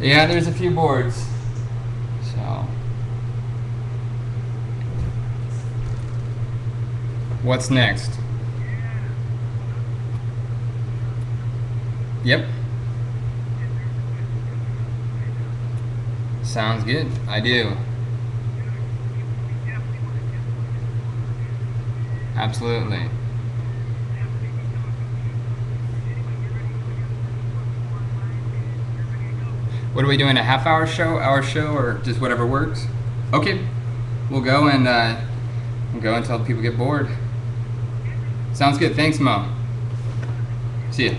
Yeah, there's a few boards. So, what's next? Yep. Sounds good. I do. Absolutely. What are we doing? A half-hour show, hour show, or just whatever works? Okay. We'll go and until people get bored. Sounds good. Thanks, Mo. See ya.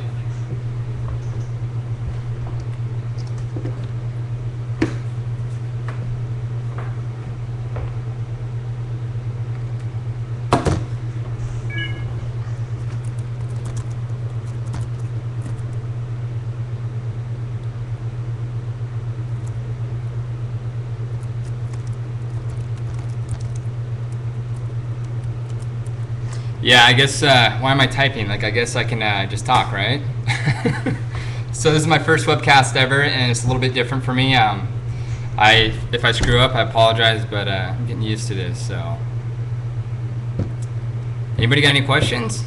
Yeah, I guess, why am I typing? Like, I guess I can just talk, right? So this is my first webcast ever, and it's a little bit different for me. If I screw up, I apologize, but I'm getting used to this, so. Anybody got any questions?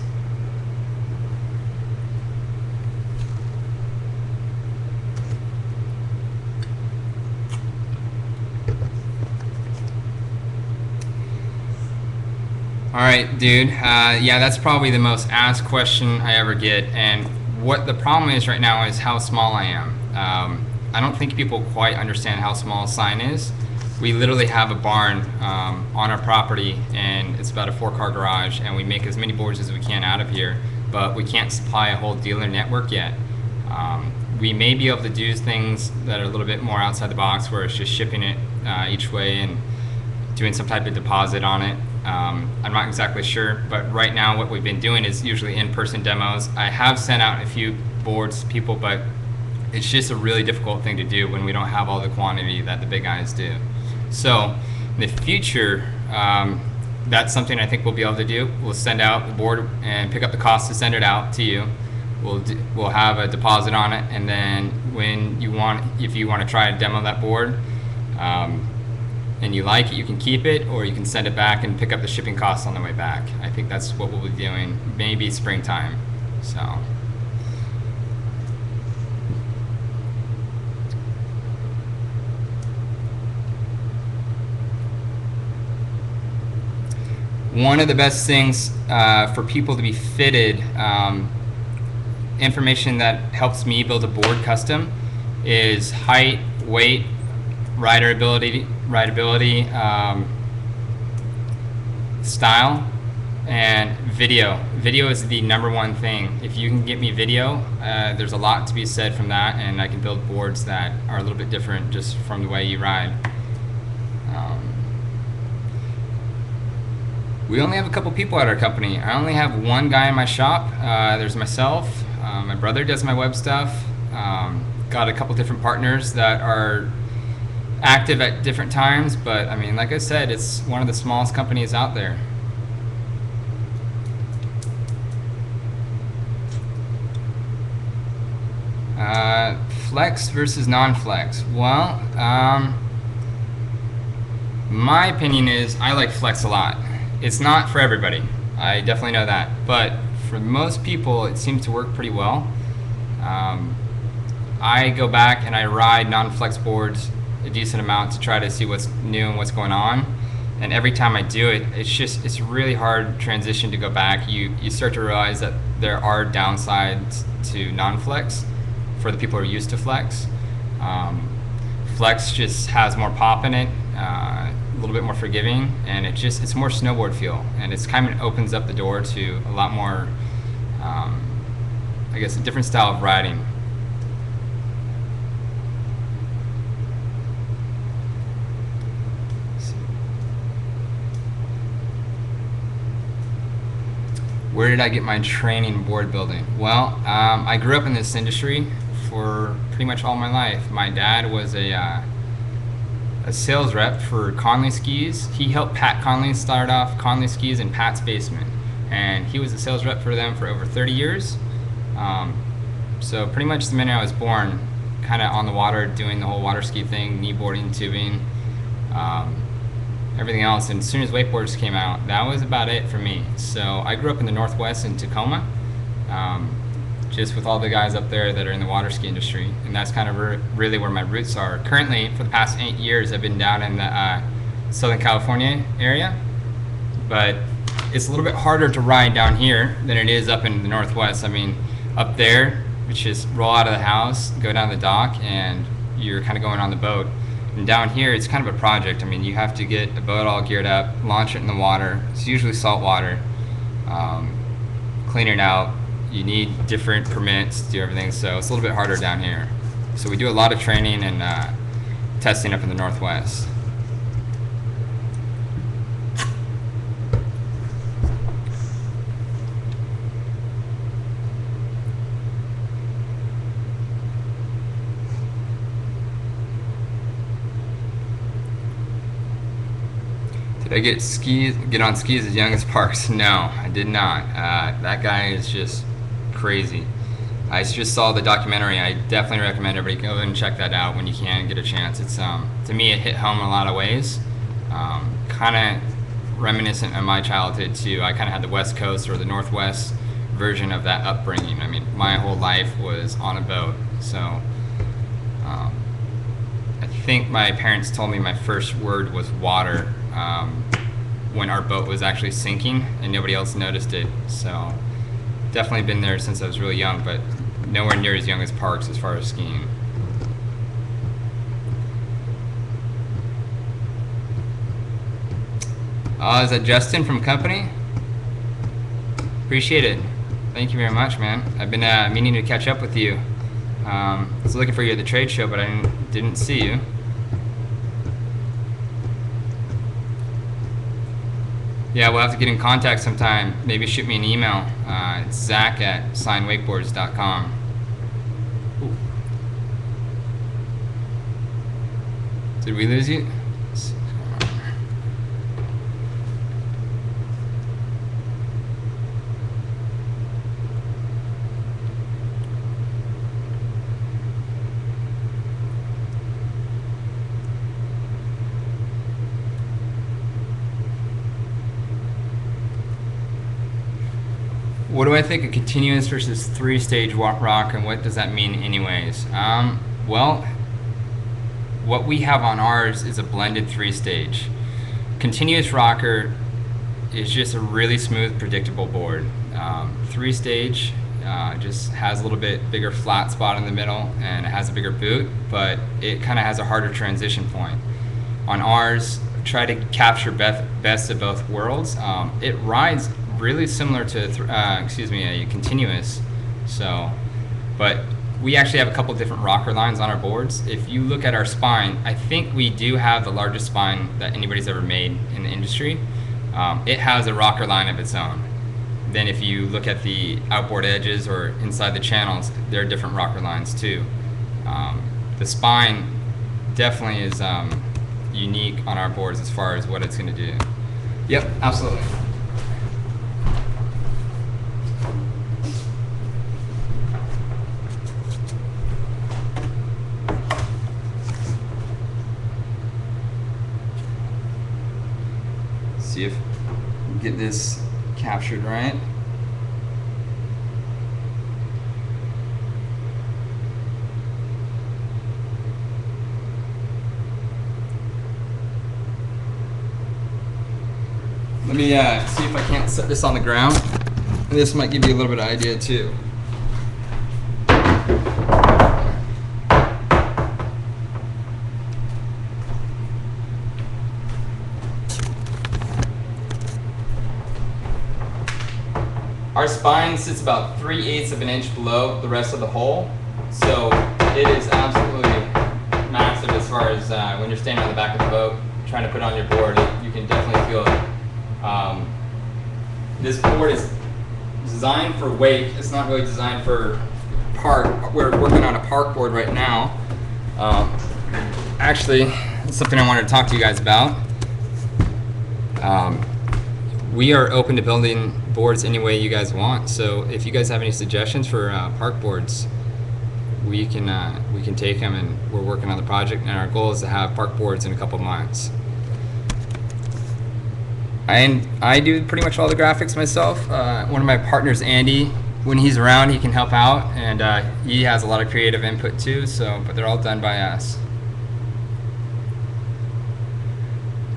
All right, dude. Yeah, that's probably the most asked question I ever get. And what the problem is right now is how small I am. I don't think people quite understand how small a sign is. We literally have a barn on our property, and it's about a 4-car garage, and we make as many boards as we can out of here, but we can't supply a whole dealer network yet. We may be able to do things that are a little bit more outside the box, where it's just shipping it each way and doing some type of deposit on it. I'm not exactly sure, but right now what we've been doing is usually in-person demos. I have sent out a few boards to people, but it's just a really difficult thing to do when we don't have all the quantity that the big guys do. So in the future, that's something I think we'll be able to do. We'll send out the board and pick up the cost to send it out to you. We'll have a deposit on it, and then if you want to try to demo that board, and you like it, you can keep it, or you can send it back and pick up the shipping costs on the way back. I think that's what we'll be doing, maybe springtime. So. One of the best things for people to be fitted, information that helps me build a board custom, is height, weight, rideability, style, and video. Video is the #1 thing. If you can get me video, there's a lot to be said from that, and I can build boards that are a little bit different just from the way you ride. We only have a couple people at our company. I only have one guy in my shop. There's myself. My brother does my web stuff. Got a couple different partners that are active at different times, but I mean, like I said, it's one of the smallest companies out there. Flex versus non-flex. Well, my opinion is I like flex a lot. It's not for everybody. I definitely know that, but for most people, it seems to work pretty well. I go back and I ride non-flex boards a decent amount to try to see what's new and what's going on. And every time I do it, it's really hard transition to go back. You start to realize that there are downsides to non-flex for the people who are used to flex. Flex just has more pop in it, a little bit more forgiving, and it's more snowboard feel, and it's kind of opens up the door to a lot more, I guess, a different style of riding. Where did I get my training board building? Well, I grew up in this industry for pretty much all my life. My dad was a sales rep for Conley Skis. He helped Pat Conley start off Conley Skis in Pat's basement, and he was a sales rep for them for over 30 years. So pretty much the minute I was born, kind of on the water, doing the whole water ski thing, kneeboarding, tubing, everything else. And as soon as wakeboards came out, that was about it for me. So I grew up in the Northwest in Tacoma, just with all the guys up there that are in the water ski industry. And that's kind of really where my roots are. Currently, for the past 8 years, I've been down in the Southern California area, but it's a little bit harder to ride down here than it is up in the Northwest. I mean, up there, it's just roll out of the house, go down the dock, and you're kind of going on the boat. And down here, it's kind of a project. I mean, you have to get a boat all geared up, launch it in the water. It's usually salt water. Clean it out. You need different permits to do everything, so it's a little bit harder down here. So we do a lot of training and testing up in the Northwest. Did I get on skis as young as Parks? No, I did not. That guy is just crazy. I just saw the documentary. I definitely recommend everybody go and check that out when you can get a chance. It's to me, it hit home in a lot of ways. Kind of reminiscent of my childhood too. I kind of had the West Coast or the Northwest version of that upbringing. I mean, my whole life was on a boat, so. I think my parents told me my first word was water when our boat was actually sinking and nobody else noticed it. So definitely been there since I was really young, but nowhere near as young as Parks as far as skiing. Is that Justin from Company? Appreciate it. Thank you very much, man. I've been meaning to catch up with you. I was looking for you at the trade show, but I didn't see you. Yeah, we'll have to get in contact sometime. Maybe shoot me an email. It's zach@signwakeboards.com. Did we lose you? What do I think of continuous versus three-stage rock, and what does that mean anyways? Well, what we have on ours is a blended three-stage. Continuous rocker is just a really smooth, predictable board. Three-stage just has a little bit bigger flat spot in the middle, and it has a bigger boot, but it kind of has a harder transition point. On ours, try to capture best of both worlds. It rides really similar to a continuous, so, but we actually have a couple different rocker lines on our boards. If you look at our spine, I think we do have the largest spine that anybody's ever made in the industry. It has a rocker line of its own. Then if you look at the outboard edges or inside the channels, there are different rocker lines too. The spine definitely is unique on our boards as far as what it's going to do. Yep, absolutely. See if we can get this captured right. Let me see if I can't set this on the ground. This might give you a little bit of idea too. Our spine sits about 3/8 of an inch below the rest of the hole, so it is absolutely massive as far as when you're standing on the back of the boat trying to put on your board. You can definitely feel it. This board is designed for wake. It's not really designed for park. We're working on a park board right now. Actually, it's something I wanted to talk to you guys about. We are open to building boards any way you guys want. So if you guys have any suggestions for park boards, we can take them, and we're working on the project, and our goal is to have park boards in a couple months. I do pretty much all the graphics myself. One of my partners, Andy, when he's around, he can help out, and he has a lot of creative input too. So, but they're all done by us.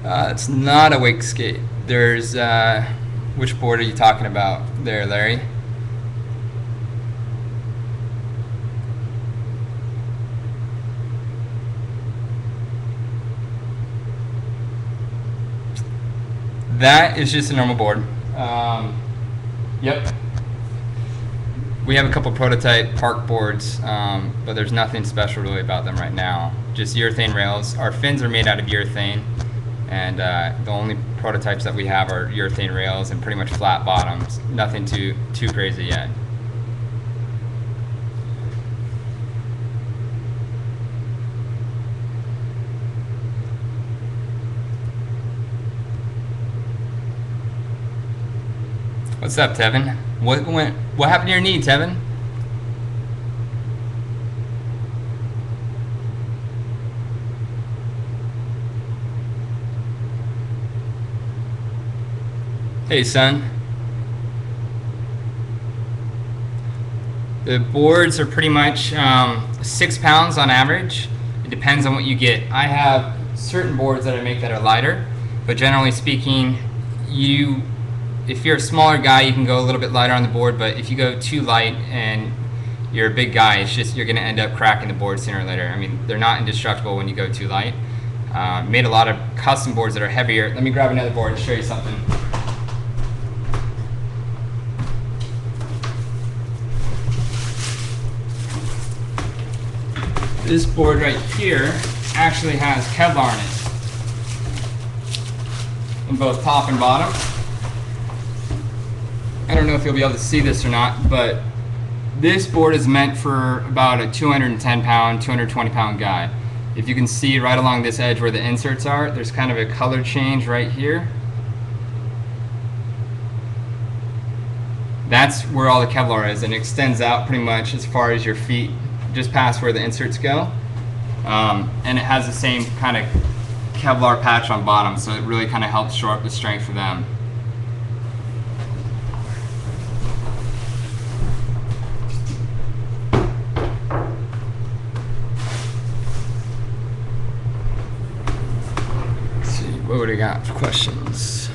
It's not a wastegate. There's which board are you talking about there, Larry? That is just a normal board. Yep. We have a couple prototype park boards, but there's nothing special really about them right now. Just urethane rails. Our fins are made out of urethane, and the only prototypes that we have are urethane rails and pretty much flat bottoms. Nothing too crazy yet. What's up, Tevin? What happened to your knee, Tevin? Hey, son. The boards are pretty much 6 pounds on average. It depends on what you get. I have certain boards that I make that are lighter, but generally speaking, if you're a smaller guy, you can go a little bit lighter on the board, but if you go too light and you're a big guy, it's just you're going to end up cracking the board sooner or later. I mean, they're not indestructible when you go too light. Made a lot of custom boards that are heavier. Let me grab another board and show you something. This board right here actually has Kevlar in it, in both top and bottom. I don't know if you'll be able to see this or not, but this board is meant for about a 210 pound, 220 pound guy. If you can see right along this edge where the inserts are, there's kind of a color change right here. That's where all the Kevlar is, and it extends out pretty much as far as your feet, just past where the inserts go. And it has the same kind of Kevlar patch on bottom, so it really kind of helps shore up the strength for them. What would we got for questions?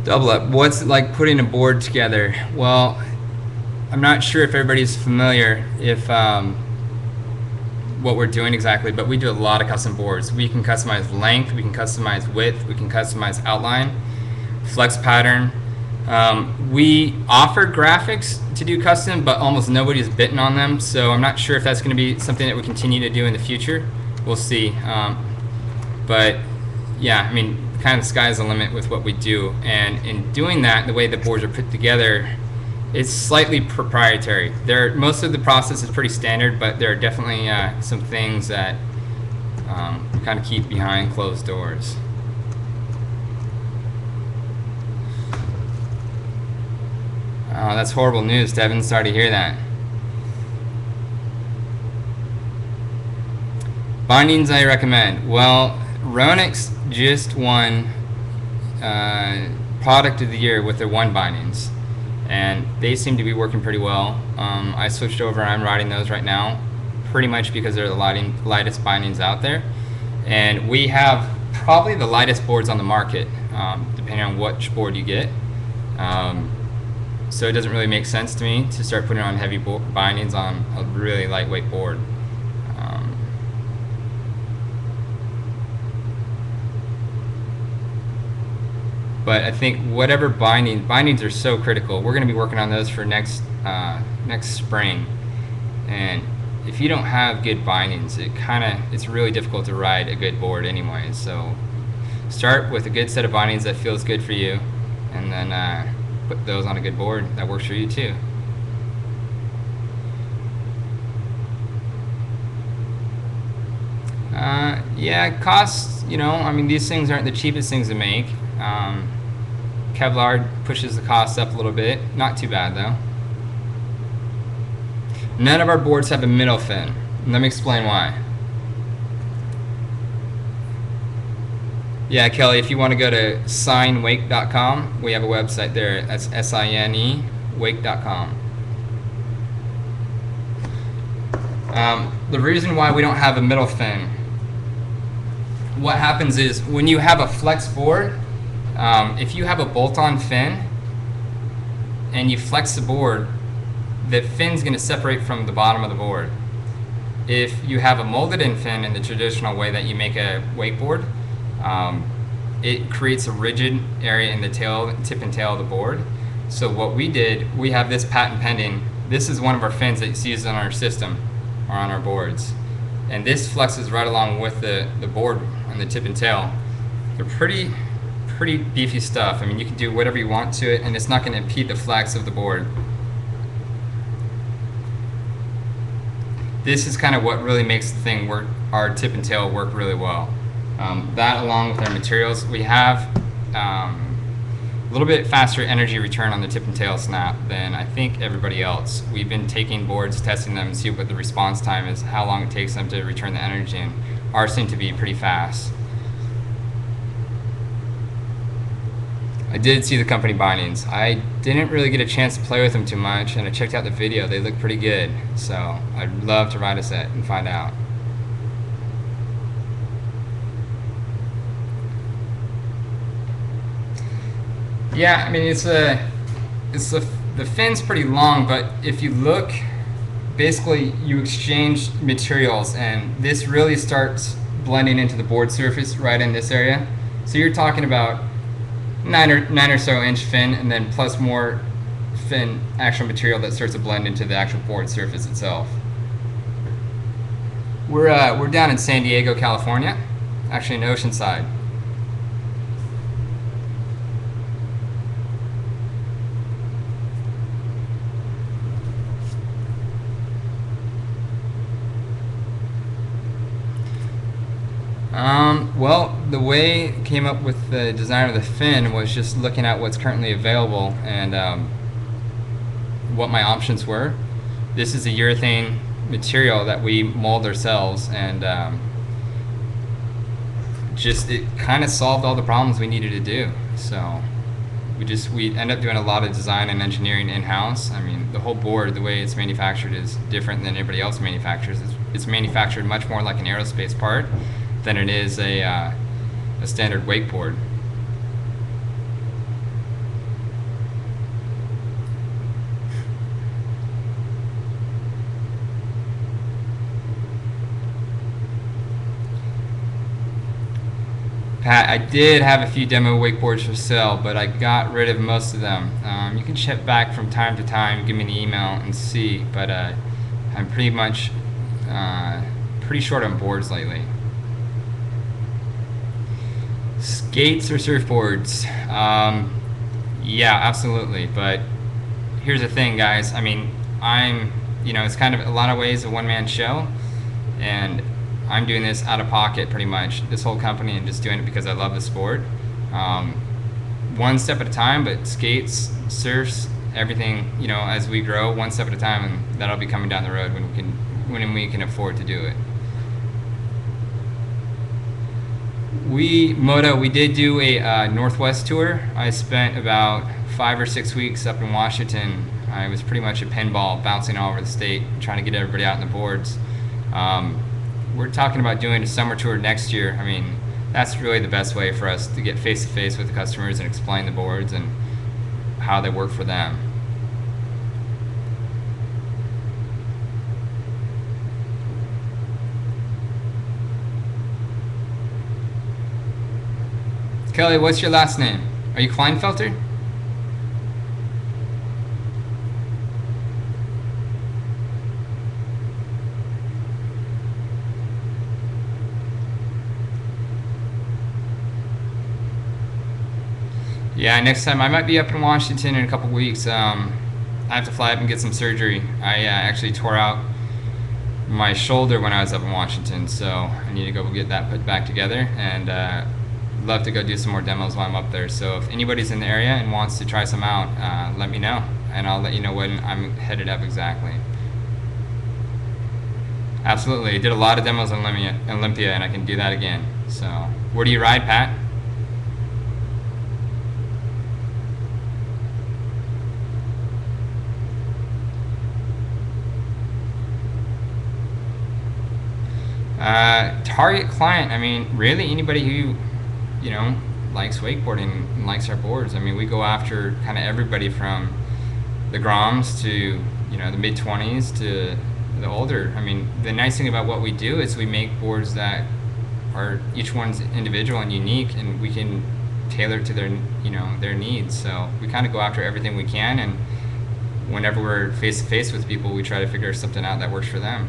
Double up. What's it like putting a board together? Well, I'm not sure if everybody's familiar what we're doing exactly, but we do a lot of custom boards. We can customize length, we can customize width, we can customize outline, flex pattern. We offer graphics to do custom, but almost nobody's bitten on them, so I'm not sure if that's going to be something that we continue to do in the future. We'll see. But yeah, I mean, kind of the sky's the limit with what we do, and in doing that, the way the boards are put together, it's slightly proprietary. Most of the process is pretty standard, but there are definitely some things that we kind of keep behind closed doors. Oh, that's horrible news, Devin. Sorry to hear that. Bindings I recommend. Well, Ronix just won Product of the Year with their one bindings, and they seem to be working pretty well. I switched over, I'm riding those right now, pretty much because they're the lightest bindings out there. And we have probably the lightest boards on the market, depending on which board you get. So it doesn't really make sense to me to start putting on heavy bindings on a really lightweight board. But I think whatever bindings are so critical. We're going to be working on those for next spring, and if you don't have good bindings, it's really difficult to ride a good board anyway. So start with a good set of bindings that feels good for you, and then put those on a good board that works for you too. Yeah, costs, I mean, these things aren't the cheapest things to make. Kevlar pushes the cost up a little bit. Not too bad, though. None of our boards have a middle fin. Let me explain why. Yeah, Kelly, if you want to go to signwake.com, we have a website there. That's SINE, wake.com. The reason why we don't have a middle fin, what happens is when you have a flex board, if you have a bolt-on fin and you flex the board, the fin's going to separate from the bottom of the board. If you have a molded in fin in the traditional way that you make a wakeboard, it creates a rigid area in the tip and tail of the board. So what we did, we have this patent pending. This is one of our fins that's used on our system or on our boards. And this flexes right along with the board on the tip and tail. They're pretty beefy stuff. I mean, you can do whatever you want to it, and it's not going to impede the flex of the board. This is kind of what really makes the thing work, our tip and tail work really well. That along with our materials, we have a little bit faster energy return on the tip and tail snap than I think everybody else. We've been taking boards, testing them, see what the response time is, how long it takes them to return the energy, and ours seem to be pretty fast. I did see the company bindings. I didn't really get a chance to play with them too much, and I checked out the video. They look pretty good, so I'd love to ride a set and find out. Yeah, I mean, the fin's pretty long, but if you look, basically you exchange materials, and this really starts blending into the board surface right in this area. So you're talking about 9 or so inch fin, and then plus more fin actual material that starts to blend into the actual board surface itself. We're down in San Diego, California, actually in Oceanside. Well, the way it came up with the design of the fin was just looking at what's currently available and what my options were. This is a urethane material that we mold ourselves, and it kind of solved all the problems we needed to do. So we end up doing a lot of design and engineering in-house. I mean, the whole board, the way it's manufactured, is different than anybody else manufactures. It's manufactured much more like an aerospace part than it is a standard wakeboard. Pat, I did have a few demo wakeboards for sale, but I got rid of most of them. You can check back from time to time, give me an email and see, but I'm pretty much pretty short on boards lately. Skates or surfboards? Yeah, absolutely. But here's the thing, guys. I mean, it's kind of a lot of ways a one-man show, and I'm doing this out of pocket pretty much, this whole company, and just doing it because I love the sport. One step at a time, but skates, surfs, everything, as we grow, one step at a time, and that'll be coming down the road when we can afford to do it. We did do a Northwest tour. I spent about 5 or 6 weeks up in Washington. I was pretty much a pinball bouncing all over the state, trying to get everybody out on the boards. We're talking about doing a summer tour next year. I mean, that's really the best way for us to get face to face with the customers and explain the boards and how they work for them. Kelly, what's your last name? Are you Kleinfelter? Yeah, next time I might be up in Washington in a couple weeks. I have to fly up and get some surgery. I actually tore out my shoulder when I was up in Washington, so I need to go get that put back together, and love to go do some more demos while I'm up there. So if anybody's in the area and wants to try some out, let me know, and I'll let you know when I'm headed up exactly. Absolutely, I did a lot of demos on Olympia, and I can do that again. So where do you ride, Pat? Target client, I mean, really anybody who, likes wakeboarding and likes our boards. I mean, we go after kind of everybody from the Groms to, the mid-20s to the older. I mean, the nice thing about what we do is we make boards that are, each one's individual and unique, and we can tailor to their, their needs. So we kind of go after everything we can, and whenever we're face to face with people, we try to figure something out that works for them.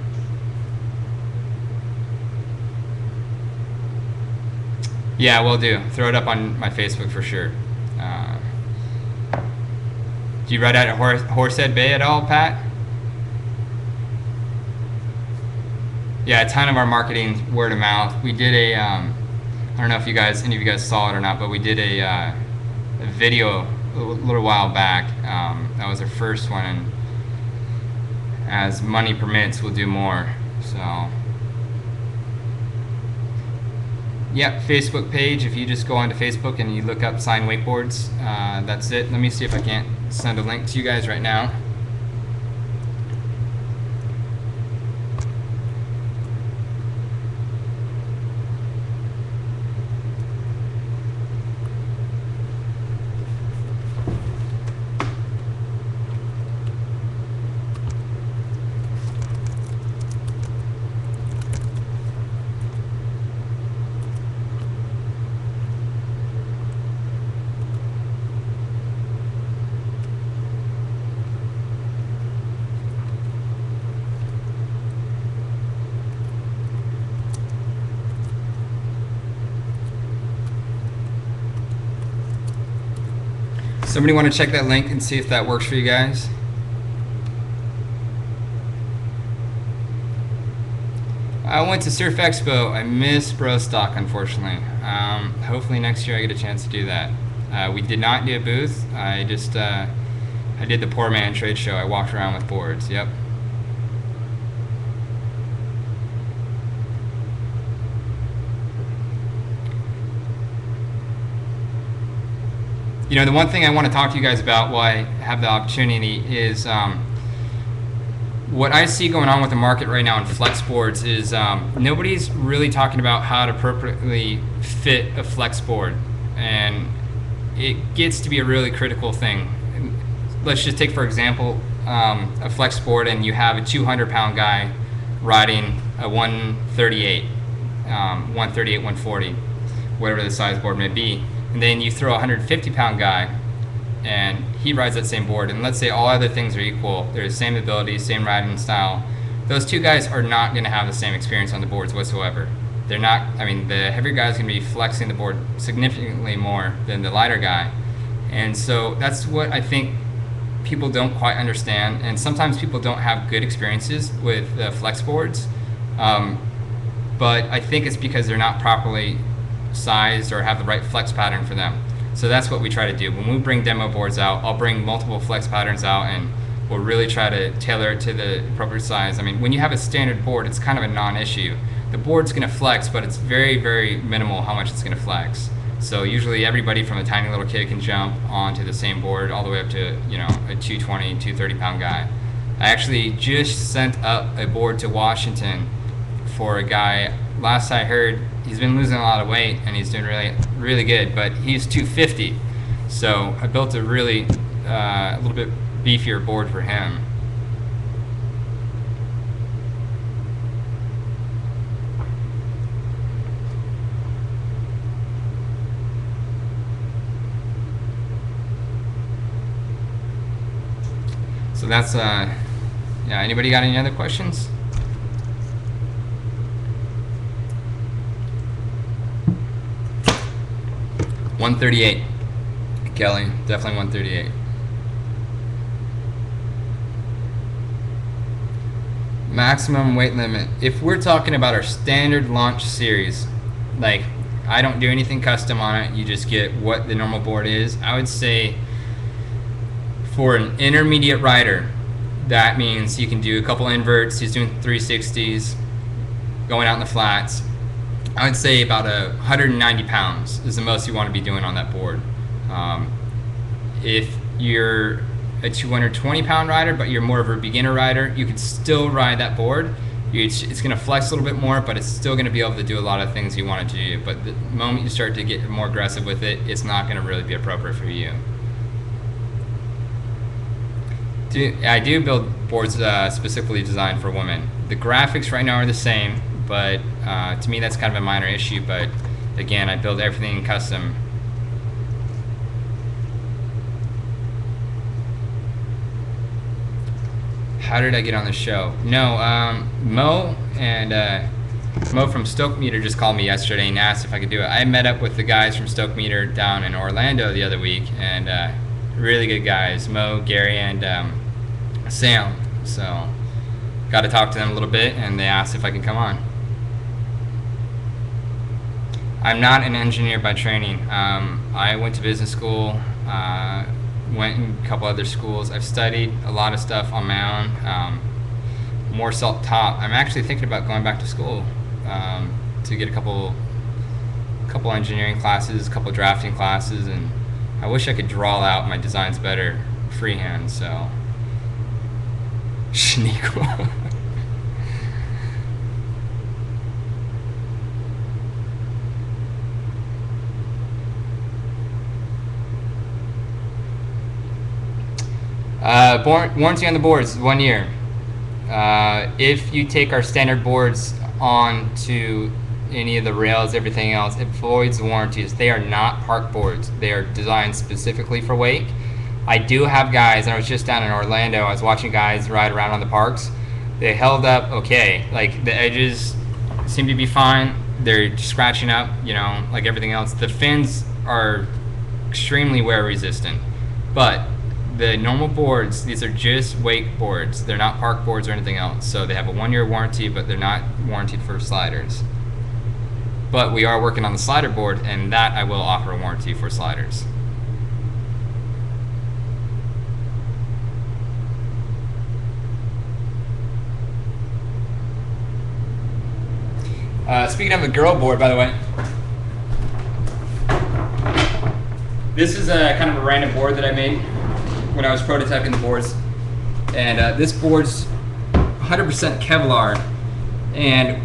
Yeah, will do. Throw it up on my Facebook for sure. Do you ride out at Horsehead Bay at all, Pat? Yeah, a ton of our marketing word of mouth. We did I don't know if any of you guys saw it or not, but we did a video a little while back. That was our first one, and as money permits, we'll do more. So. Yep, Facebook page. If you just go onto Facebook and you look up Sign Wakeboards, that's it. Let me see if I can't send a link to you guys right now. Somebody want to check that link and see if that works for you guys? I went to Surf Expo. I missed Brostock, unfortunately. Hopefully next year I get a chance to do that. We did not do a booth. I just I did the Poor Man trade show. I walked around with boards. Yep. The one thing I want to talk to you guys about while I have the opportunity is what I see going on with the market right now in flex boards is nobody's really talking about how to appropriately fit a flex board, and it gets to be a really critical thing. Let's just take, for example, a flex board, and you have a 200-pound guy riding a 138, 140, whatever the size board may be. And then you throw a 150-pound guy, and he rides that same board. And let's say all other things are equal. They're the same ability, same riding style. Those two guys are not going to have the same experience on the boards whatsoever. They're not. I mean, the heavier guy is going to be flexing the board significantly more than the lighter guy. And so that's what I think people don't quite understand. And sometimes people don't have good experiences with flex boards. But I think it's because they're not properly sized or have the right flex pattern for them. So that's what we try to do. When we bring demo boards out, I'll bring multiple flex patterns out, and we'll really try to tailor it to the appropriate size. I mean, when you have a standard board, it's kind of a non-issue. The board's going to flex, but it's very, very minimal how much it's going to flex. So usually everybody from a tiny little kid can jump onto the same board all the way up to, a 220, 230-pound guy. I actually just sent up a board to Washington for a guy. Last I heard, he's been losing a lot of weight and he's doing really, really good, but he's 250. So I built a really, a little bit beefier board for him. So that's, yeah, anybody got any other questions? $138, Kelly, definitely 138. maximum weight limit. If we're talking about our standard launch series, like I don't do anything custom on it, you just get what the normal board is. I would say for an intermediate rider, that means you can do a couple inverts. He's doing 360s, going out in the flats. I would say about 190 pounds is the most you want to be doing on that board. If you're a 220 pound rider, but you're more of a beginner rider, you could still ride that board. It's going to flex a little bit more, but it's still going to be able to do a lot of things you want it to do. But the moment you start to get more aggressive with it, it's not going to really be appropriate for you. I do build boards specifically designed for women. The graphics right now are the same, but to me that's kind of a minor issue. But again, I build everything custom. How did I get on the show? No, Mo from Stoke Meter just called me yesterday and asked if I could do it. I met up with the guys from Stoke Meter down in Orlando the other week, and really good guys, Mo, Gary, and Sam. So got to talk to them a little bit, and they asked if I can come on. I'm not an engineer by training. I went to business school, went in a couple other schools. I've studied a lot of stuff on my own, more self-taught. I'm actually thinking about going back to school to get a couple engineering classes, a couple drafting classes, and I wish I could draw out my designs better freehand. So, Shaniqua. Warranty on the boards is 1 year. If you take our standard boards on to any of the rails, everything else, it voids the warranties. They are not park boards. They are designed specifically for wake. I do have guys, and I was just down in Orlando, I was watching guys ride around on the parks. They held up okay. Like the edges seem to be fine. They're scratching up, you know, like everything else. The fins are extremely wear resistant, but the normal boards, these are just wake boards. They're not park boards or anything else. So they have a 1 year warranty, but they're not warranted for sliders. But we are working on the slider board, and that I will offer a warranty for sliders. Speaking of a girl board, by the way, this is a kind of a random board that I made when I was prototyping the boards, and this board's 100% Kevlar, and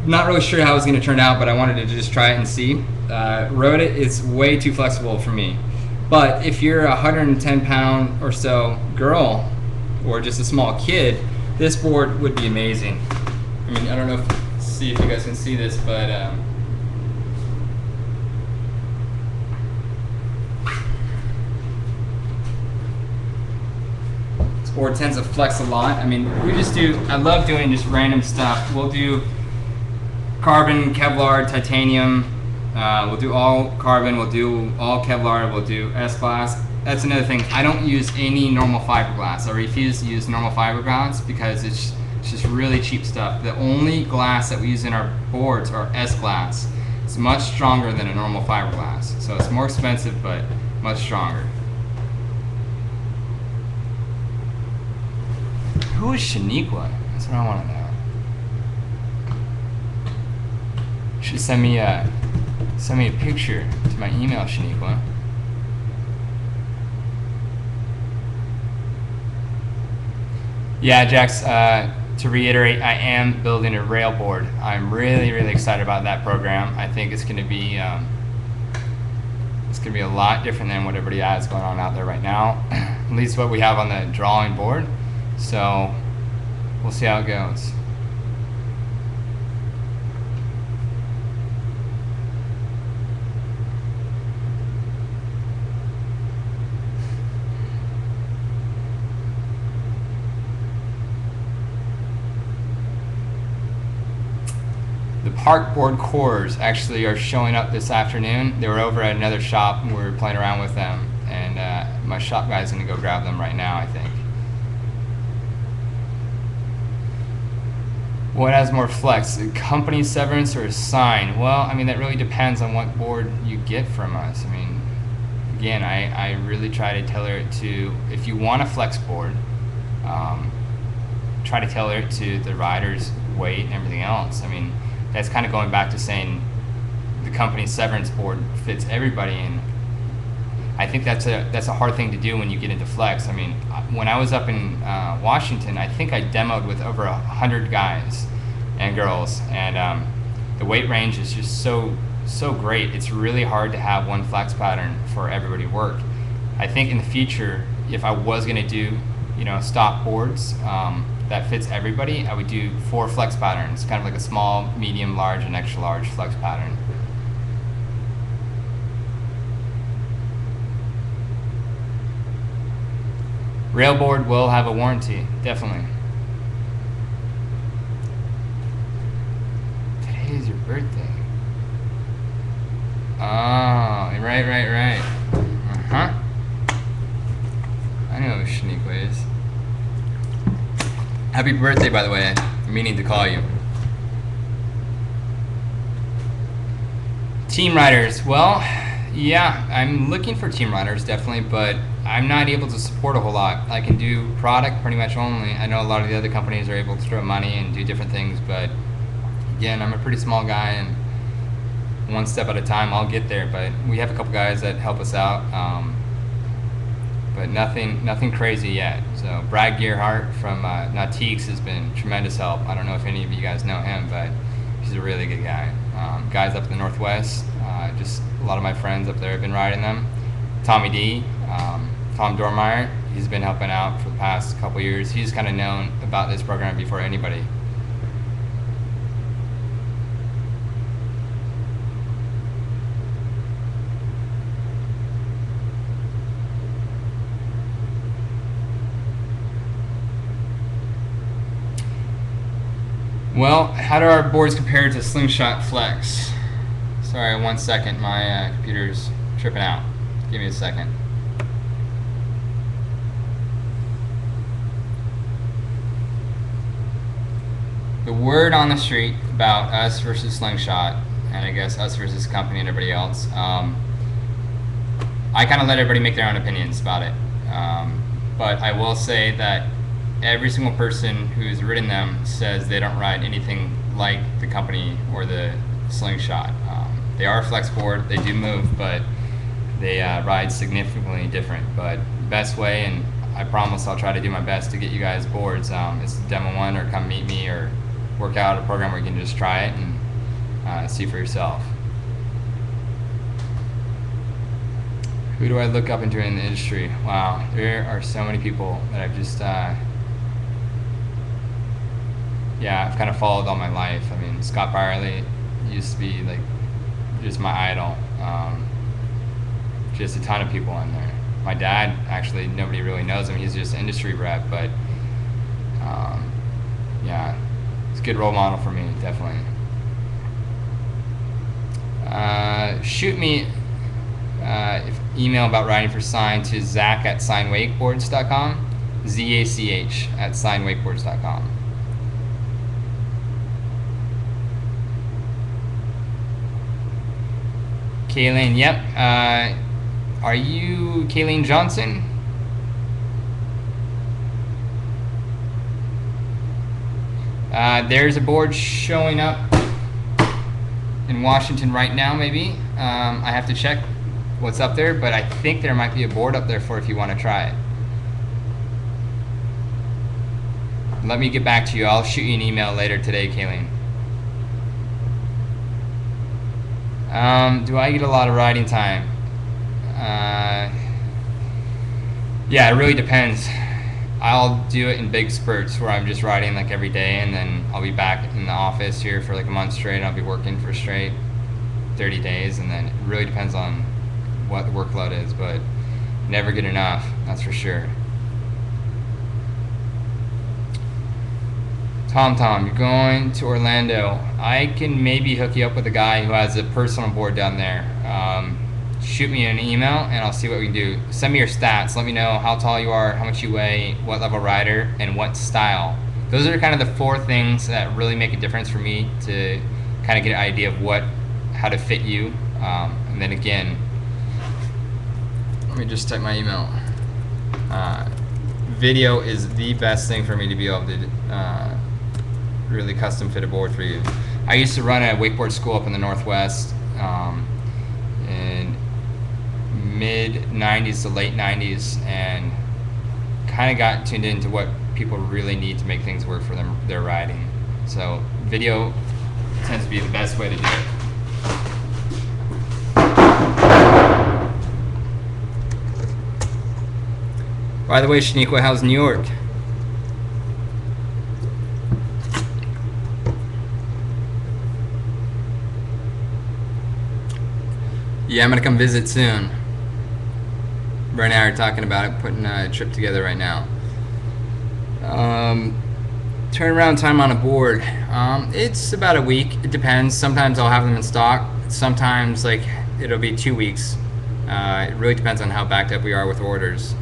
not really sure how it's going to turn out, but I wanted to just try it and see. Rode it, it's way too flexible for me, but if you're a 110 pound or so girl or just a small kid, this board would be amazing. I mean, I don't know see if you guys can see this, but board tends to flex a lot. I mean, I love doing just random stuff. We'll do carbon, Kevlar, titanium. We'll do all carbon, we'll do all Kevlar, we'll do S-glass. That's another thing. I don't use any normal fiberglass. I refuse to use normal fiberglass because it's just really cheap stuff. The only glass that we use in our boards are S-glass. It's much stronger than a normal fiberglass. So it's more expensive, but much stronger. Who is Shaniqua? That's what I want to know. You should send me a picture to my email, Shaniqua. Yeah, Jax, to reiterate, I am building a rail board. I'm really, really excited about that program. I think it's going to be a lot different than what everybody has going on out there right now. At least what we have on the drawing board. So we'll see how it goes. The park board cores actually are showing up this afternoon. They were over at another shop and we were playing around with them, and my shop guy's gonna go grab them right now, I think. What has more flex, company severance or sign? Well, I mean, that really depends on what board you get from us. I mean, again, I really try to tailor it to, if you want a flex board, um, try to tailor it to the rider's weight and everything else. I mean, that's kind of going back to saying the company severance board fits everybody, and I think that's a hard thing to do when you get into flex. I mean, when I was up in Washington, I think I demoed with over 100 guys and girls, and the weight range is just so great. It's really hard to have one flex pattern for everybody to work. I think in the future, if I was going to do, stock boards that fits everybody, I would do 4 flex patterns, kind of like a small, medium, large, and extra large flex pattern. Railboard will have a warranty, definitely. Today is your birthday. Oh, right. Uh-huh. I know who Shaniqua is. Happy birthday, by the way. I'm meaning to call you. Team riders. Well, yeah, I'm looking for team riders, definitely, but I'm not able to support a whole lot. I can do product pretty much only. I know a lot of the other companies are able to throw money and do different things, but again, I'm a pretty small guy, and one step at a time, I'll get there. But we have a couple guys that help us out, but nothing crazy yet. So Brad Gearhart from Nautiques has been tremendous help. I don't know if any of you guys know him, but he's a really good guy. Guys up in the Northwest, just a lot of my friends up there have been riding them. Tommy D, Tom Dormeyer, he's been helping out for the past couple years. He's kind of known about this program before anybody. Well, how do our boards compare to Slingshot Flex? Sorry, 1 second, my computer's tripping out. Give me a second. The word on the street about us versus Slingshot, and I guess us versus company and everybody else, I kind of let everybody make their own opinions about it. But I will say that every single person who's ridden them says they don't ride anything like the company or the Slingshot. They are a flex board, they do move, but they ride significantly different. But best way, and I promise I'll try to do my best to get you guys boards, is to demo one or come meet me or work out a program where you can just try it and see for yourself. Who do I look up into in the industry? Wow, there are so many people that I've just I've kind of followed all my life. I mean, Scott Byerly used to be like just my idol. Just a ton of people in there. My dad, actually, nobody really knows him. He's just an industry rep, but he's a good role model for me, definitely. Shoot me email about riding for Sign to zach@signwakeboards.com, ZACH@signwakeboards.com. Kayleen, yep. Are you Kayleen Johnson? There's a board showing up in Washington right now, maybe. I have to check what's up there, but I think there might be a board up there for if you want to try it. Let me get back to you. I'll shoot you an email later today, Kayleen. Do I get a lot of riding time? Yeah, it really depends. I'll do it in big spurts where I'm just riding like every day, and then I'll be back in the office here for like a month straight, and I'll be working for straight 30 days, and then it really depends on what the workload is, but never good enough, that's for sure. Tom, you're going to Orlando. I can maybe hook you up with a guy who has a personal board down there. Shoot me an email and I'll see what we can do. Send me your stats. Let me know how tall you are, how much you weigh, what level rider, and what style. Those are kind of the 4 things that really make a difference for me to kind of get an idea of how to fit you. And then again, let me just type my email. Video is the best thing for me to be able to really custom fit a board for you. I used to run a wakeboard school up in the Northwest in mid 90s to late 90s, and kind of got tuned into what people really need to make things work for their riding. So video tends to be the best way to do it. By the way, Shaniqua, how's New York? Yeah, I'm gonna come visit soon. Brent and I are talking about it, putting a trip together right now. Turnaround time on a board, it's about a week. It depends. Sometimes I'll have them in stock. Sometimes like it'll be 2 weeks. It really depends on how backed up we are with orders.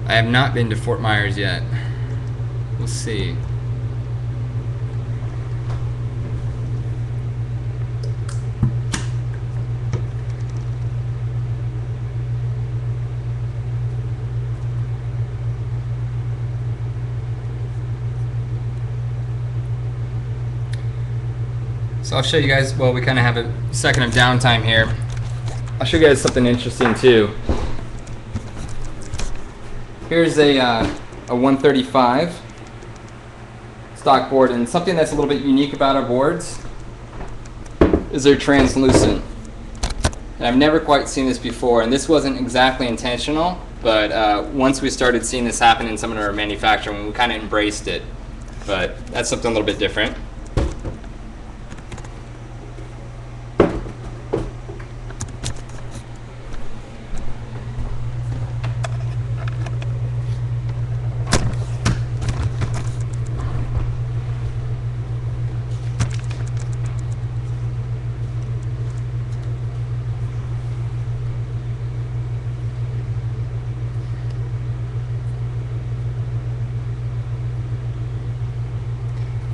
I have not been to Fort Myers yet. We'll see. So I'll show you guys, well, we kind of have a second of downtime here. I'll show you guys something interesting too. Here's a 135 stock board, and something that's a little bit unique about our boards is they're translucent. And I've never quite seen this before, and this wasn't exactly intentional, but once we started seeing this happen in some of our manufacturing, we kind of embraced it. But that's something a little bit different.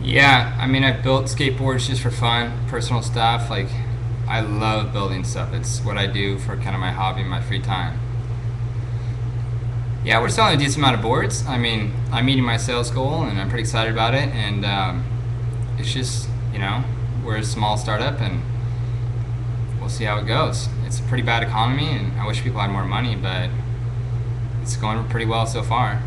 Yeah, I mean, I've built skateboards just for fun, personal stuff. Like, I love building stuff. It's what I do for kind of my hobby, my free time. Yeah, we're selling a decent amount of boards. I mean, I'm meeting my sales goal, and I'm pretty excited about it. And it's just, you know, we're a small startup, and we'll see how it goes. It's a pretty bad economy, and I wish people had more money, but it's going pretty well so far.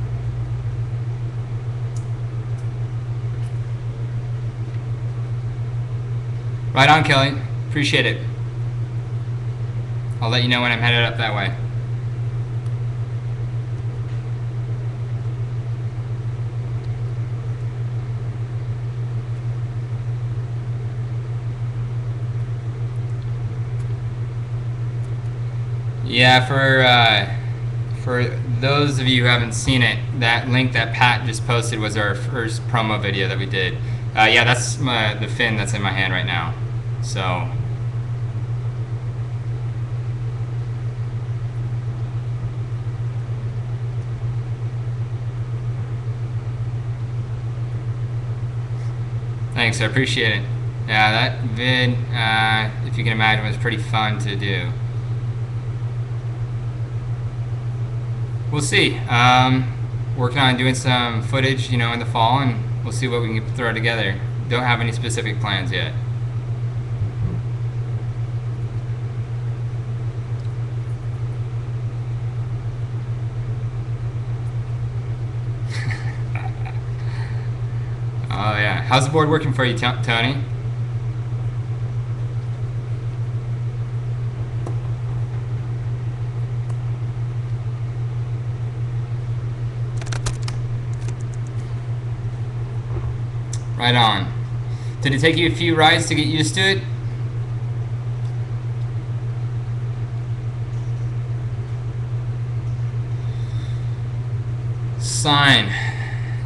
Right on, Kelly. Appreciate it. I'll let you know when I'm headed up that way. Yeah, for those of you who haven't seen it, that link that Pat just posted was our first promo video that we did. Yeah, that's the fin that's in my hand right now. So thanks, I appreciate it. Yeah, that vid, if you can imagine, was pretty fun to do. We'll see. Working on doing some footage, you know, in the fall, and we'll see what we can throw together. Don't have any specific plans yet. Oh yeah, how's the board working for you, Tony? Right on. Did it take you a few rides to get used to it?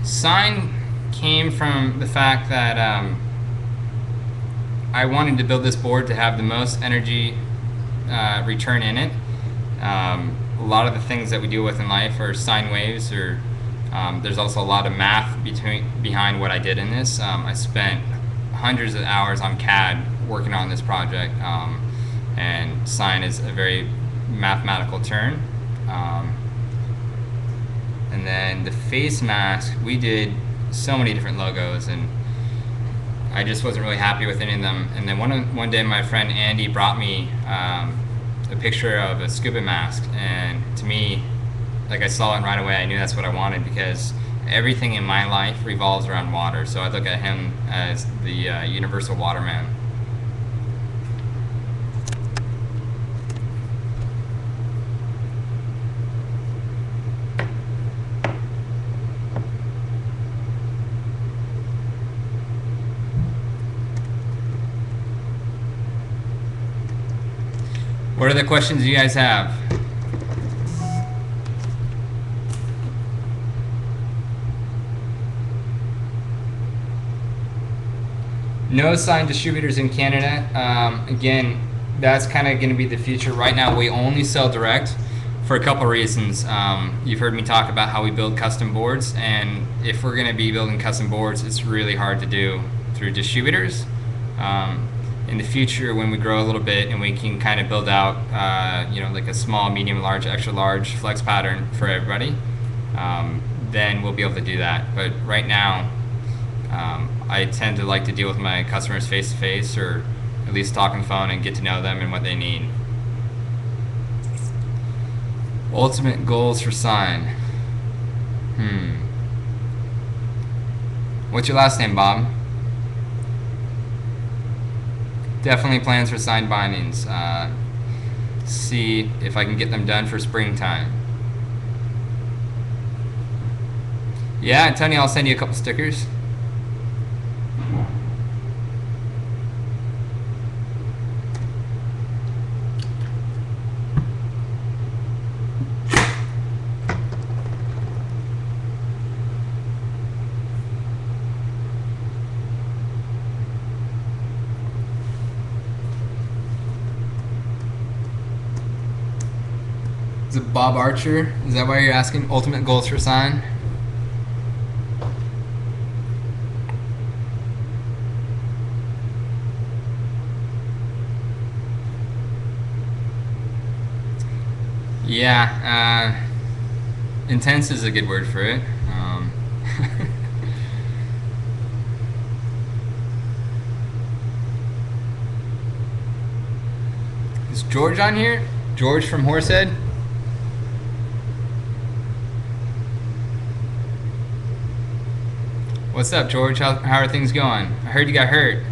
Sign came from the fact that I wanted to build this board to have the most energy return in it. A lot of the things that we deal with in life are sine waves, or there's also a lot of math behind what I did in this. I spent hundreds of hours on CAD working on this project, and sine is a very mathematical term. And then the face mask, we did so many different logos, and I just wasn't really happy with any of them. And then one day my friend Andy brought me a picture of a scuba mask, and to me, like, I saw it right away. I knew that's what I wanted, because everything in my life revolves around water. So I look at him as the universal waterman. What other questions do you guys have? No sign distributors in Canada. Again, that's kind of going to be the future. Right now, we only sell direct for a couple of reasons. You've heard me talk about how we build custom boards, and if we're going to be building custom boards, it's really hard to do through distributors. In the future, when we grow a little bit and we can kind of build out, like a small, medium, large, extra large flex pattern for everybody, then we'll be able to do that. But right now, I tend to like to deal with my customers face to face, or at least talk on the phone and get to know them and what they need. Ultimate goals for sign. What's your last name, Bob? Definitely plans for sign bindings. See if I can get them done for springtime. Yeah, Tony, I'll send you a couple stickers. Is it Bob Archer? Is that why you're asking? Ultimate goals for sign? Yeah, intense is a good word for it. Is George on here? George from Horsehead? What's up, George? How are things going? I heard you got hurt.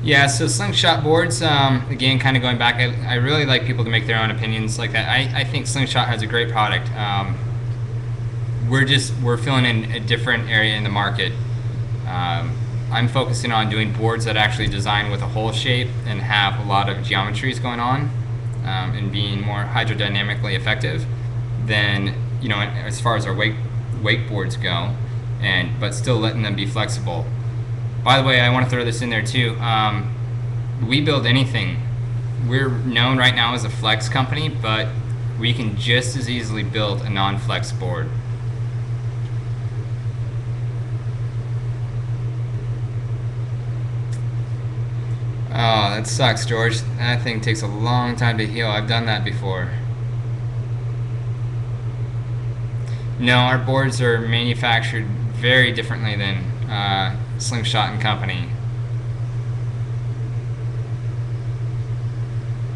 Yeah, so slingshot boards, again, kind of going back, I really like people to make their own opinions like that. I think slingshot has a great product. We're filling in a different area in the market. I'm focusing on doing boards that actually design with a hole shape and have a lot of geometries going on, and being more hydrodynamically effective than, as far as our wakeboards go, but still letting them be flexible. By the way, I want to throw this in there too. We build anything. We're known right now as a flex company, but we can just as easily build a non-flex board. Oh, that sucks, George. That thing takes a long time to heal. I've done that before. No, our boards are manufactured very differently than Slingshot and Company.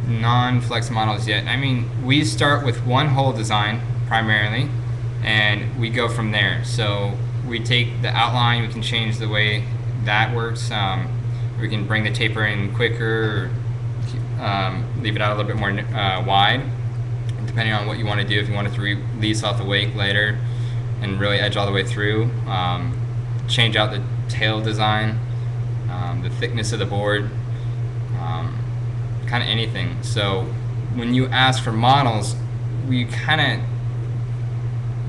Non-flex models yet. I mean, we start with one hole design primarily, and we go from there. So we take the outline, we can change the way that works. We can bring the taper in quicker, or leave it out a little bit more wide, depending on what you want to do. If you want to release off the wake later and really edge all the way through, change out the tail design, the thickness of the board, kind of anything. So when you ask for models, we kind of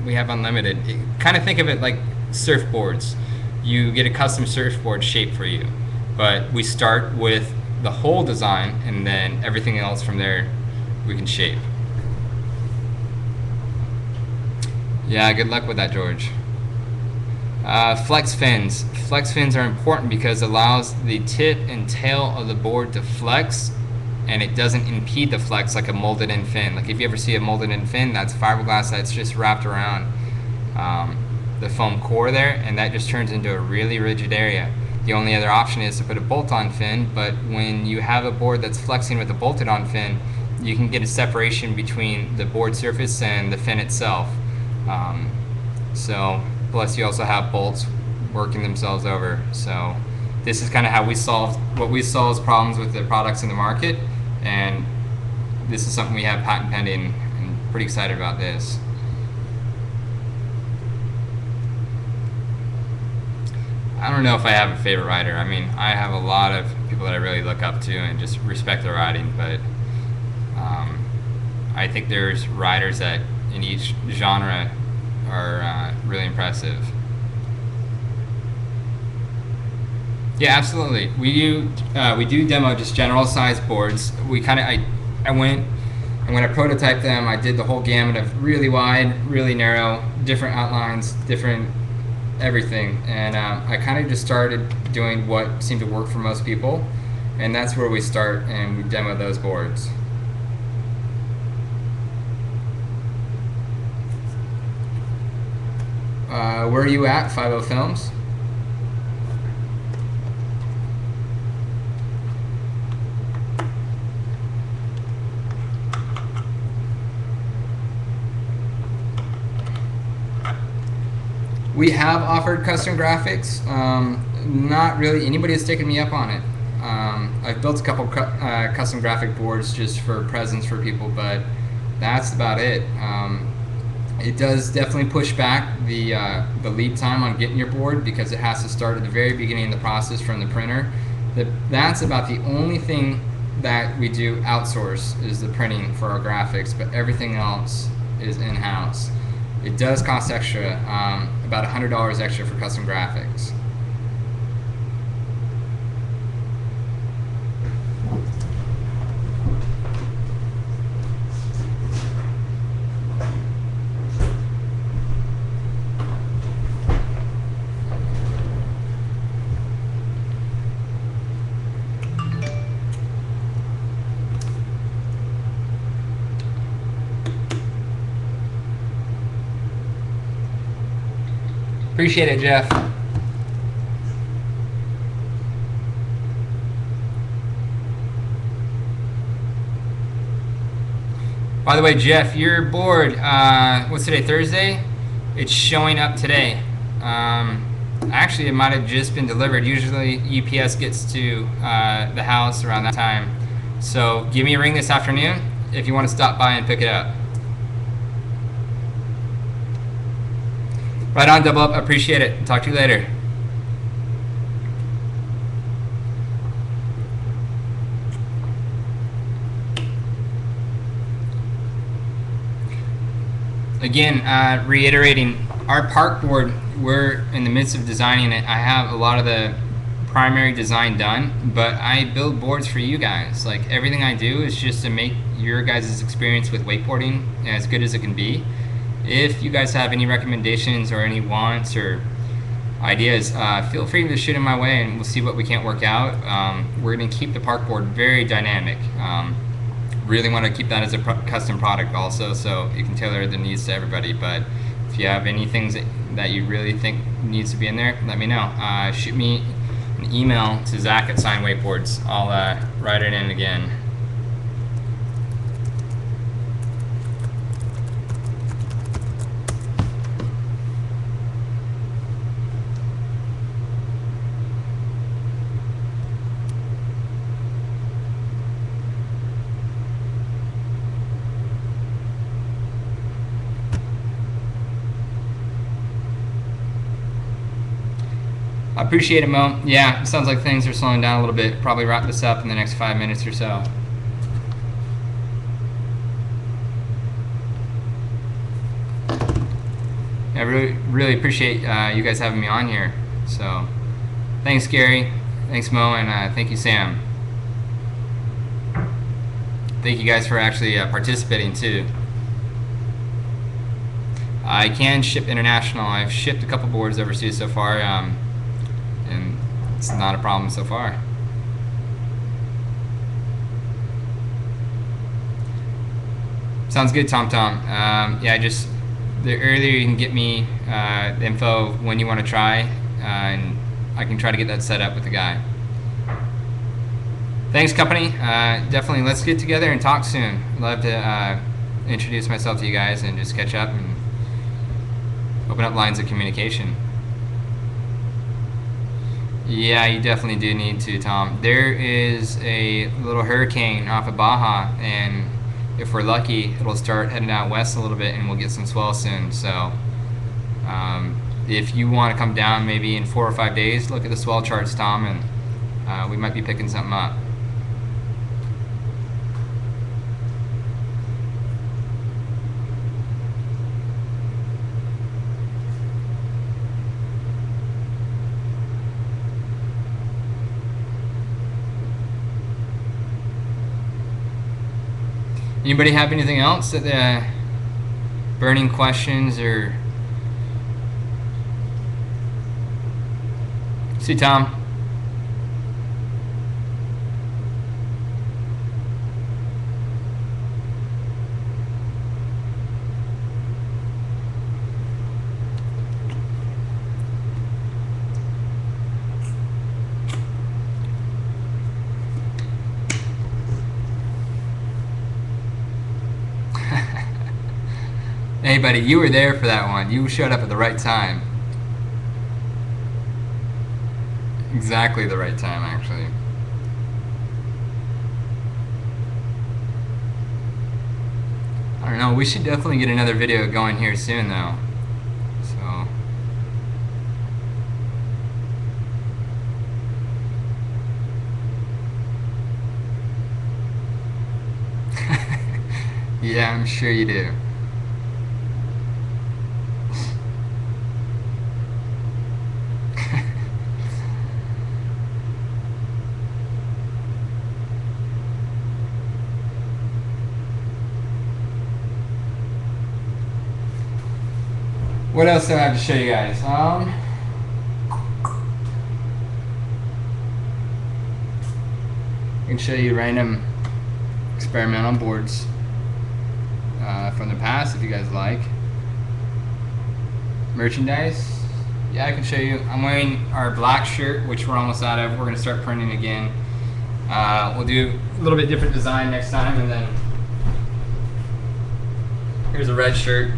we have unlimited. Kind of think of it like surfboards. You get a custom surfboard shape for you, but we start with the whole design, and then everything else from there we can shape. Yeah, good luck with that, George. Flex fins. Flex fins are important because it allows the tip and tail of the board to flex, and it doesn't impede the flex like a molded in fin. Like if you ever see a molded in fin, that's fiberglass that's just wrapped around the foam core there, and that just turns into a really rigid area. The only other option is to put a bolt-on fin, but when you have a board that's flexing with a bolted-on fin, you can get a separation between the board surface and the fin itself. So plus you also have bolts working themselves over. So this is kind of how we solve what we solve problems with the products in the market, and this is something we have patent pending, and pretty excited about this. I don't know if I have a favorite rider. I mean, I have a lot of people that I really look up to and just respect their riding, but I think there's riders that in each genre are really impressive. Yeah, absolutely. We do demo just general size boards. We kind of I went, and when I prototyped them, I did the whole gamut of really wide, really narrow, different outlines, different everything, and I kind of just started doing what seemed to work for most people, and that's where we start, and we demo those boards. Where are you at, 50 Films? We have offered custom graphics. Not really anybody has taken me up on it. I've built a couple custom graphic boards just for presents for people, but that's about it. It does definitely push back the lead time on getting your board because it has to start at the very beginning of the process from the printer. That's about the only thing that we do outsource is the printing for our graphics, but everything else is in-house. It does cost extra, about $100 extra for custom graphics. Appreciate it, Jeff. By the way, Jeff, your board, what's today, Thursday? It's showing up today. Actually, it might have just been delivered. Usually UPS gets to the house around that time. So give me a ring this afternoon if you want to stop by and pick it up. Right on, Double Up. I appreciate it. Talk to you later. Again, reiterating, our park board, we're in the midst of designing it. I have a lot of the primary design done, but I build boards for you guys. Like everything I do is just to make your guys' experience with wakeboarding as good as it can be. If you guys have any recommendations or any wants or ideas, feel free to shoot in my way and we'll see what we can't work out. We're going to keep the park board very dynamic. Really want to keep that as a custom product also, so you can tailor the needs to everybody. But if you have any things that you really think needs to be in there, let me know. Shoot me an email to Zach@SignWakeboards. I'll write it in again. I appreciate it, Mo. Yeah, it sounds like things are slowing down a little bit. Probably wrap this up in the next 5 minutes or so. I really appreciate you guys having me on here. So, thanks, Gary. Thanks, Mo, and thank you, Sam. Thank you guys for actually participating too. I can ship international. I've shipped a couple boards overseas so far, and it's not a problem so far. Sounds good, Tom. Yeah, just the earlier you can get me the info when you want to try, and I can try to get that set up with the guy. Thanks, company. Definitely, let's get together and talk soon. I'd love to introduce myself to you guys and just catch up and open up lines of communication. Yeah, you definitely do need to, Tom. There is a little hurricane off of Baja, and if we're lucky, it'll start heading out west a little bit, and we'll get some swell soon. So, if you want to come down, maybe in 4 or 5 days, look at the swell charts, Tom, and we might be picking something up. Anybody have anything else that burning questions or? See, Tom. Hey, buddy, you were there for that one. You showed up at the right time. Exactly the right time, actually. I don't know. We should definitely get another video going here soon, though. So. Yeah, I'm sure you do. What else do I have to show you guys? I can show you random experimental boards from the past if you guys like. Merchandise? Yeah, I can show you. I'm wearing our black shirt, which we're almost out of. We're going to start printing again. We'll do a little bit different design next time, and then here's a red shirt.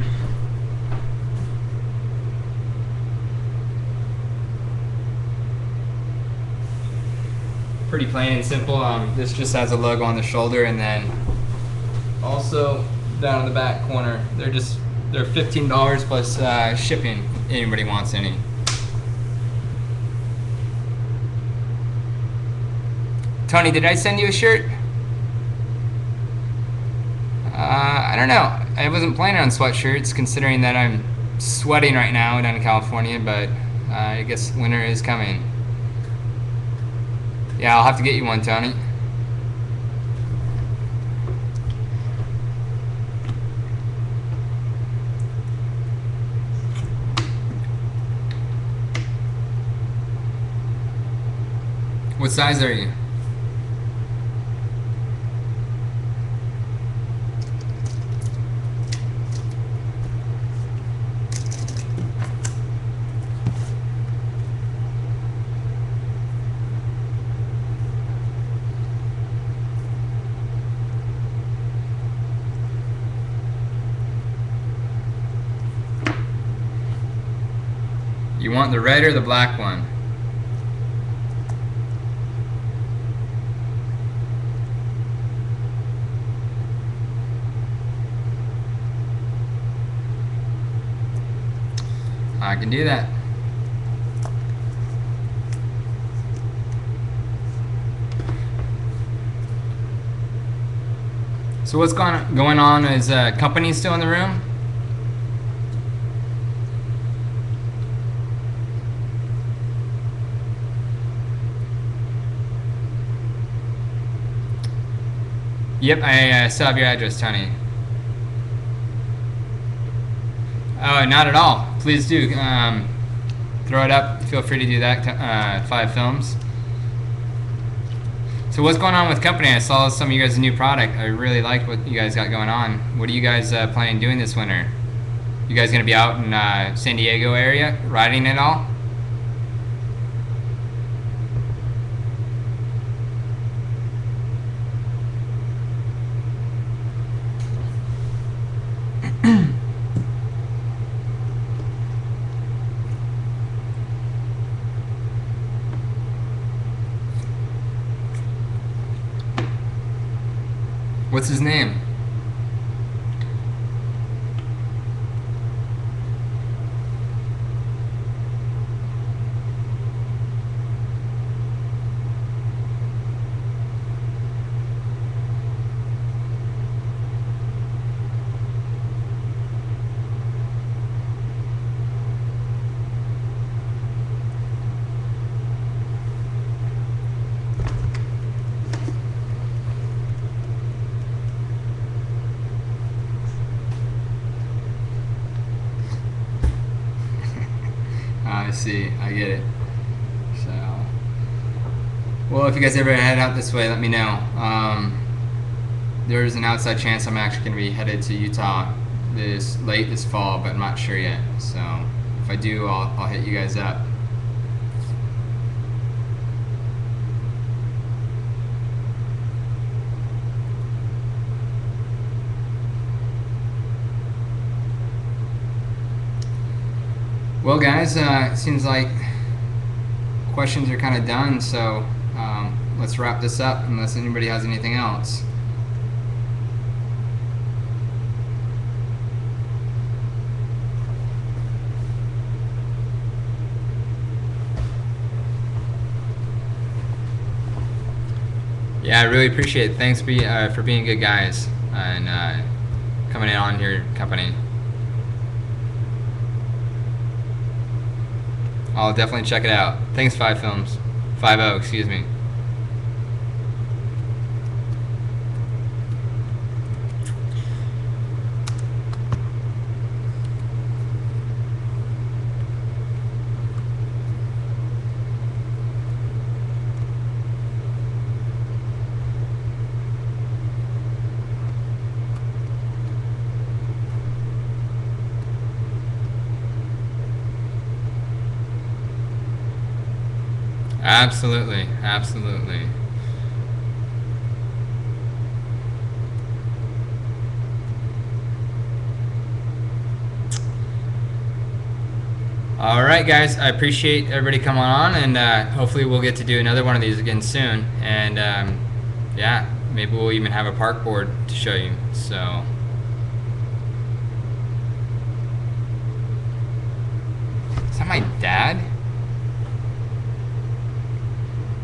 Pretty plain and simple. This just has a logo on the shoulder, and then also down in the back corner, they're $15 plus shipping. If anybody wants any. Tony, did I send you a shirt? I don't know. I wasn't planning on sweatshirts, considering that I'm sweating right now down in California, but I guess winter is coming. Yeah, I'll have to get you one, Tony. What size are you? You want the red or the black one? I can do that. So what's going on? Is company still in the room? Yep, I still have your address, Tony. Oh, not at all. Please do. Throw it up. Feel free to do that. 5 films. So what's going on with company? I saw some of you guys' new product. I really liked what you guys got going on. What are you guys planning on doing this winter? You guys gonna be out in San Diego area riding it all? What's his name? I see. I get it. So, well, if you guys ever head out this way, let me know. There's an outside chance I'm actually going to be headed to Utah late this fall, but I'm not sure yet. So, if I do, I'll hit you guys up. Well, guys, it seems like questions are kind of done, so let's wrap this up unless anybody has anything else. Yeah, I really appreciate it. Thanks for being good guys and coming in on your company. I'll definitely check it out. Thanks, 5 films. 5-0, excuse me. Absolutely, absolutely. All right, guys. I appreciate everybody coming on, and hopefully we'll get to do another one of these again soon. And yeah, maybe we'll even have a park board to show you. So. Is that my dad?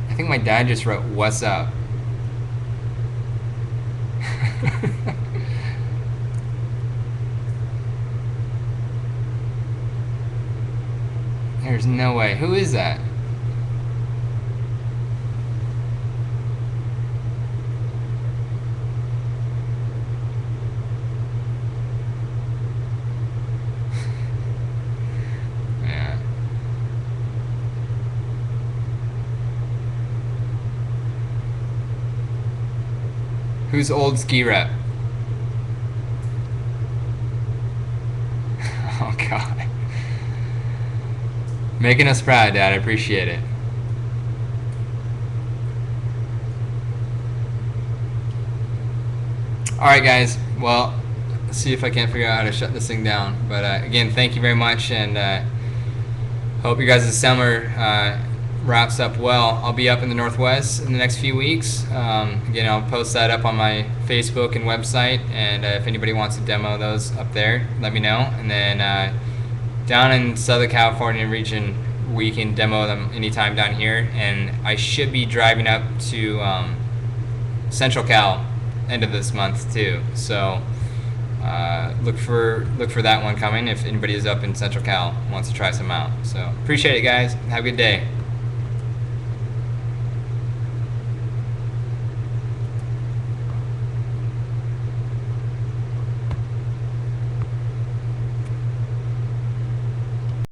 I think my dad just wrote, "What's up?" There's no way. Who is that? Yeah. Who's old ski rep? Oh, God. Making us proud, Dad. I appreciate it. All right, guys. Well, let's see if I can't figure out how to shut this thing down. But again, thank you very much, and hope you guys' summer wraps up well. I'll be up in the Northwest in the next few weeks. Again, I'll post that up on my Facebook and website, and if anybody wants to demo those up there, let me know. And then down in Southern California region, we can demo them anytime down here. And I should be driving up to Central Cal end of this month too. So look for that one coming if anybody is up in Central Cal and wants to try some out. So appreciate it, guys. Have a good day.